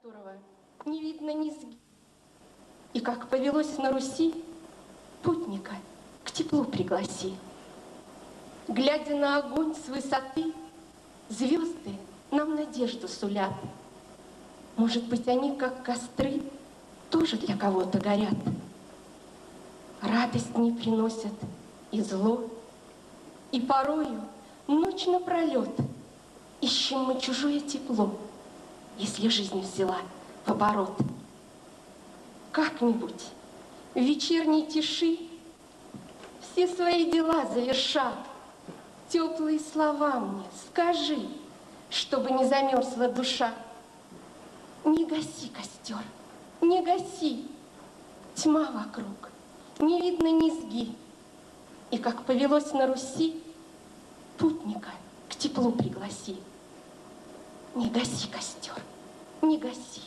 которого не видно низги. И как повелось на Руси, путника к теплу пригласи. Глядя на огонь с высоты, звезды нам надежду сулят. Может быть, они, как костры, тоже для кого-то горят. Радость не приносят и зло, и порою ночь напролет ищем мы чужое тепло, если жизнь взяла в оборот. Как-нибудь в вечерней тиши, все свои дела заверша, теплые слова мне скажи, чтобы не замерзла душа. Не гаси костер, не гаси, тьма вокруг, не видно низги. И как повелось на Руси, путника к теплу пригласи. Не гаси костер, не гаси.